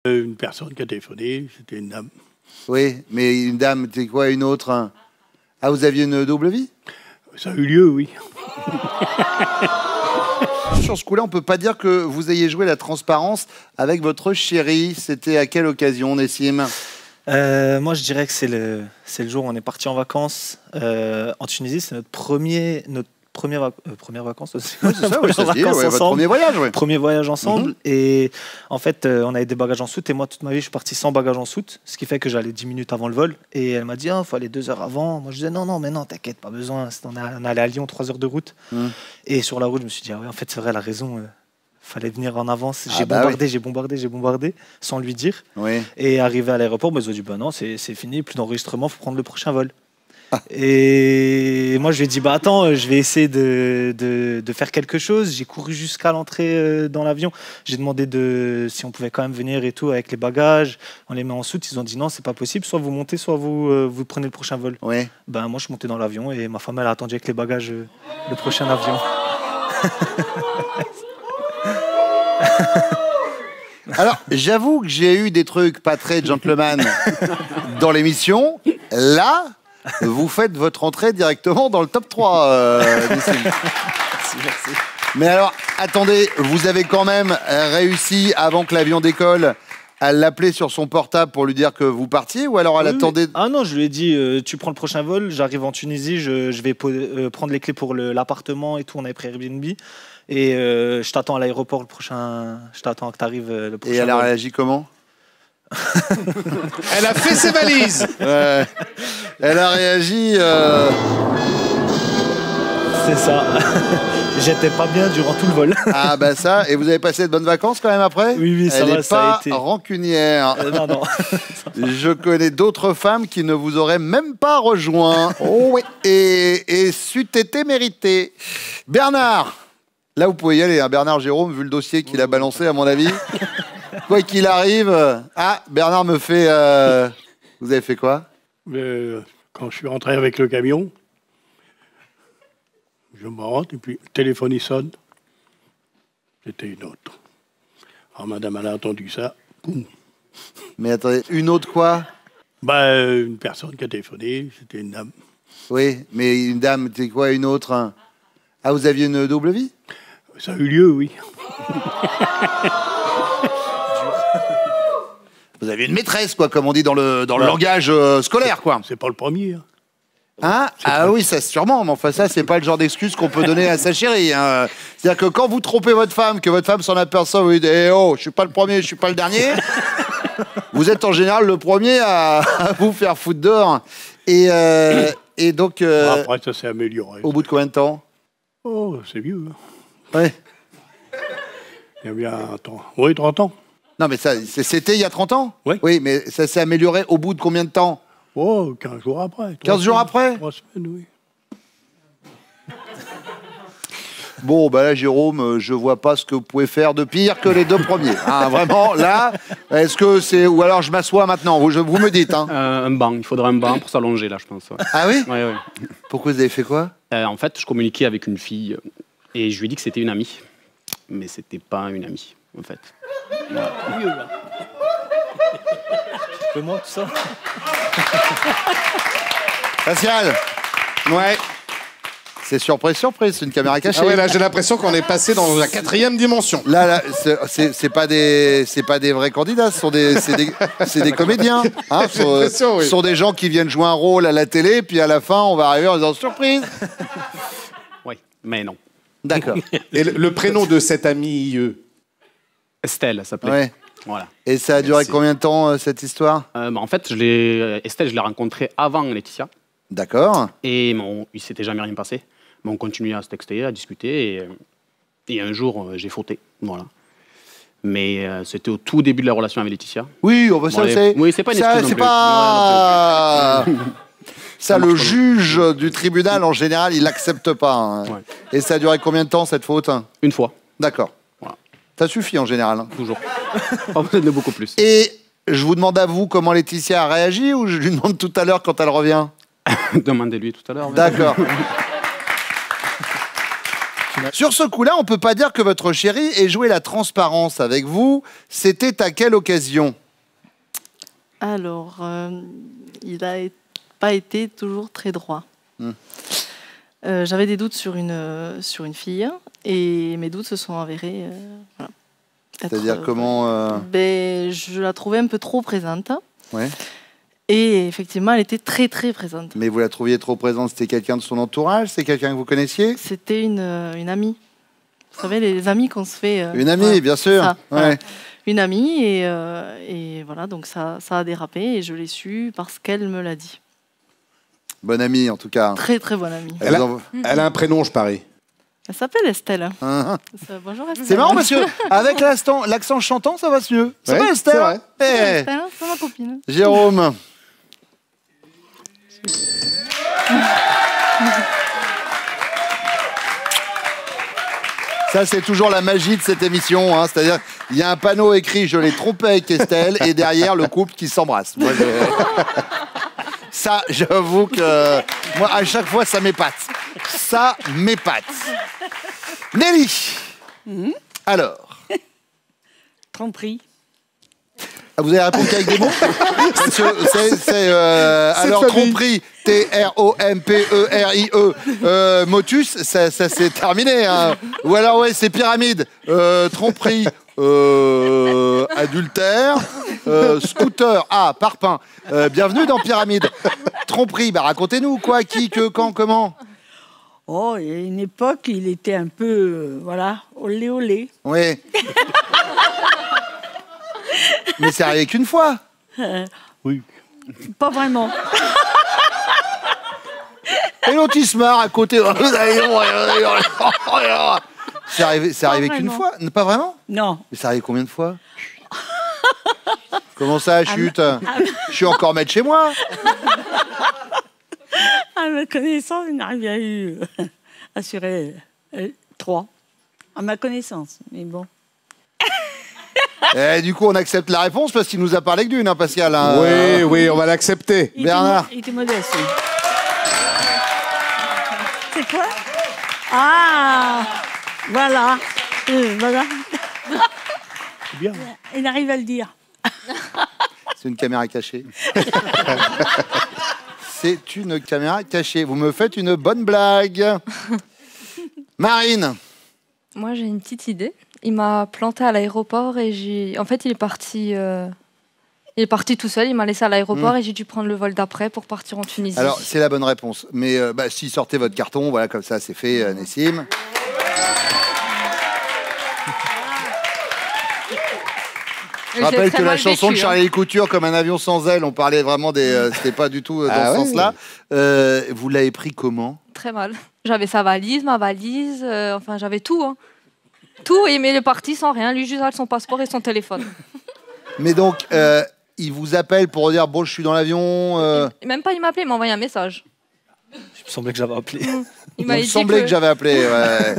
Une personne qui a téléphoné, c'était une dame. Oui, mais une dame, c'est quoi une autre hein? Ah, vous aviez une double vie? Ça a eu lieu, oui. Sur ce coup-là, on peut pas dire que vous ayez joué la transparence avec votre chérie. C'était à quelle occasion, Nessim? Moi, je dirais que c'est le jour où on est parti en vacances en Tunisie. C'est notre première vacances aussi. Oui, c'est ça, oui, ça se dit, ouais, votre premier voyage. Ouais. Premier voyage ensemble. Et en fait, on avait des bagages en soute. Et moi, toute ma vie, je suis parti sans bagages en soute. Ce qui fait que j'allais 10 minutes avant le vol. Et elle m'a dit, il faut aller 2 heures avant. Moi, je disais, non, mais non, t'inquiète, pas besoin. On allait à Lyon, 3 heures de route. Et sur la route, je me suis dit, ah ouais, en fait, c'est vrai, elle a raison. Fallait venir en avance. J'ai bombardé, sans lui dire. Oui. Et arrivé à l'aéroport, ils ont dit, non, c'est fini, plus d'enregistrement, faut prendre le prochain vol. Et moi, je lui ai dit, attends, je vais essayer de faire quelque chose. J'ai couru jusqu'à l'entrée dans l'avion. J'ai demandé si on pouvait quand même venir et tout avec les bagages. On les met en soute. Ils ont dit, non, c'est pas possible. Soit vous montez, soit vous prenez le prochain vol. Ouais. Moi, je suis monté dans l'avion et ma femme, elle a attendu avec les bagages le prochain avion. Alors, j'avoue que j'ai eu des trucs pas très gentleman dans l'émission. Là, vous faites votre entrée directement dans le top 3. Merci. Mais alors, attendez, vous avez quand même réussi, avant que l'avion décolle, à l'appeler sur son portable pour lui dire que vous partiez, ou alors elle attendait... Ah non, je lui ai dit, tu prends le prochain vol, j'arrive en Tunisie, je vais prendre les clés pour l'appartement et tout, on avait pris Airbnb. Et je t'attends à l'aéroport je t'attends que tu arrives le prochain. Et elle a vol. réagi comment? Elle a fait ses valises. Ouais. Elle a réagi... C'est ça. J'étais pas bien durant tout le vol. Ah bah ça, et vous avez passé de bonnes vacances quand même après? Oui, ça va, Elle ça a n'est été. pas rancunière. Non. Je connais d'autres femmes qui ne vous auraient même pas rejoint. Oh oui. Et c'eût été mérité. Bernard, là vous pouvez y aller, hein. Bernard Jérôme, vu le dossier qu'il a balancé à mon avis. Quoi qu'il arrive... Ah, Bernard me fait... Vous avez fait quoi? Quand je suis rentré avec le camion, je monte et puis le téléphone il sonne. C'était une autre. Alors madame, elle a entendu ça. Boum. Mais attendez, une autre quoi? Une personne qui a téléphoné, c'était une dame. Oui, mais une dame, c'est quoi une autre hein? Ah, vous aviez une double vie? Ça a eu lieu, oui. Vous aviez une maîtresse, quoi, comme on dit dans le langage scolaire, quoi. C'est pas le premier. Hein. Hein? Ah oui, ça sûrement, mais enfin ça, c'est pas le genre d'excuse qu'on peut donner à sa chérie. Hein. C'est-à-dire que quand vous trompez votre femme, que votre femme s'en aperçoit, vous dites « Eh oh, je suis pas le premier, je suis pas le dernier », vous êtes en général le premier à vous faire foutre dehors. Et donc... Après, ça s'est amélioré. Au bout de combien de temps? Oh, c'est vieux. Hein. Ouais. Il y a bien 30 ans. Non, mais ça, c'était il y a 30 ans? Oui. Oui, mais ça s'est amélioré au bout de combien de temps? Oh, 15 jours après. 15 jours après? 3 semaines, oui. Bon, bah là, Jérôme, je vois pas ce que vous pouvez faire de pire que les 2 premiers. Hein, vraiment, là, est-ce que c'est... Ou alors je m'assois maintenant, vous me dites. Hein. Un banc, il faudrait un banc pour s'allonger, là, je pense. Ouais. Ah oui? Oui. Pourquoi vous avez fait quoi? En fait, je communiquais avec une fille et je lui ai dit que c'était une amie. Mais c'était pas une amie, en fait. Voilà. Fais-moi tout ça. Pascal. Ouais. C'est surprise, c'est une caméra cachée. Ah ouais, là j'ai l'impression qu'on est passé dans la 4e dimension. Là c'est pas des vrais candidats, c'est des comédiens. Hein, ce sont des gens qui viennent jouer un rôle à la télé, puis à la fin on va arriver en disant surprise. Oui, mais non. D'accord. Et le prénom de cette amie Estelle, elle s'appelait. Ouais. Voilà. Et ça a duré combien de temps cette histoire? En fait, Estelle, je l'ai rencontrée avant Laetitia. D'accord. Et il s'était jamais rien passé. Mais on continuait à se texter, à discuter. Et un jour, j'ai fauté. Voilà. Mais c'était au tout début de la relation avec Laetitia. Oui, on va ça, c'est... Oui, c'est pas une excuse non plus. Pas... Ça, le juge du tribunal, en général, il l'accepte pas. Hein. Ouais. Et ça a duré combien de temps, cette faute? Une fois. D'accord. Voilà. Ça suffit, en général. Hein. Toujours. Pas besoin de beaucoup plus. Et je vous demande à vous comment Laetitia a réagi, ou je lui demande tout à l'heure quand elle revient? Demandez-lui tout à l'heure. D'accord. Sur ce coup-là, on peut pas dire que votre chéri ait joué la transparence avec vous. C'était à quelle occasion? Alors, il n'a pas été toujours très droit. J'avais des doutes sur une fille et mes doutes se sont avérés. Voilà, C'est-à-dire comment ben, je la trouvais un peu trop présente. Ouais. Et effectivement, elle était très très présente. Mais vous la trouviez trop présente, c'était quelqu'un de son entourage? C'est quelqu'un que vous connaissiez? C'était une amie. Vous savez, les amis qu'on se fait. Une amie, voilà, bien sûr. ça, Ouais. voilà. Une amie et voilà, donc ça a dérapé et je l'ai su parce qu'elle me l'a dit. Bonne amie, en tout cas. Très très bonne amie. Elle a un prénom, je parie. Elle s'appelle Estelle. Hein, hein. Bonjour Estelle. C'est marrant parce que avec l'accent chantant, ça va mieux. Ça Ouais, va, Estelle? c'est vrai. Eh, Estelle, c'est ma copine. Jérôme. Ça, c'est toujours la magie de cette émission. Hein. C'est-à-dire, il y a un panneau écrit « Je l'ai trompé avec Estelle » et derrière, le couple qui s'embrasse. Moi, ça, j'avoue que moi, à chaque fois, ça m'épate. Ça m'épate. Nelly. Alors, Tromperie. vous allez répondre qu'avec des mots? Parce que alors, famille. tromperie, T-R-O-M-P-E-R-I-E, motus, ça c'est terminé. Hein. Ou alors, ouais, c'est pyramide. Tromperie, adultère, scooter, parpaing. Bienvenue dans Pyramide. Tromperie, bah racontez-nous, quoi, qui, que, quand, comment? Oh, il y a une époque, il était un peu, voilà, olé olé. Oui. Mais c'est arrivé qu'une fois. Oui. Pas vraiment. Et l'autre, il se marre à côté. C'est arrivé qu'une vraiment. fois? Pas vraiment? Non. Mais ça arrive combien de fois? Comment ça, chute? Je suis encore maître chez moi. À ma connaissance, il n'arrive à eu assuré 3. À ma connaissance, mais bon. Et du coup, on accepte la réponse parce qu'il nous a parlé que d'une, hein, Pascal. Hein. Oui, oui, on va l'accepter. Il Bernard. il était modeste. Oui. C'est quoi? Ah, voilà. Voilà. Bien. Il arrive à le dire. C'est une caméra cachée. C'est une caméra cachée. Vous me faites une bonne blague. Marine. Moi, j'ai une petite idée. Il m'a planté à l'aéroport et en fait, il est parti tout seul. Il m'a laissé à l'aéroport et j'ai dû prendre le vol d'après pour partir en Tunisie. Alors, c'est la bonne réponse. Mais si sortez votre carton, voilà, comme ça, c'est fait, Nessim. Je rappelle que la chanson de Charlie Couture, comme un avion sans aile, on parlait vraiment des. C'était pas du tout dans ce sens-là. Vous l'avez pris comment? Très mal. J'avais sa valise, ma valise, enfin j'avais tout. Hein. Tout, et mais il est parti sans rien. Lui, juste avec son passeport et son téléphone. Mais donc, il vous appelle pour dire bon, je suis dans l'avion. Et même pas, il m'a appelé, il m'a envoyé un message. Il me semblait que j'avais appelé. Il Il m'a me dit semblait que j'avais appelé. Ouais.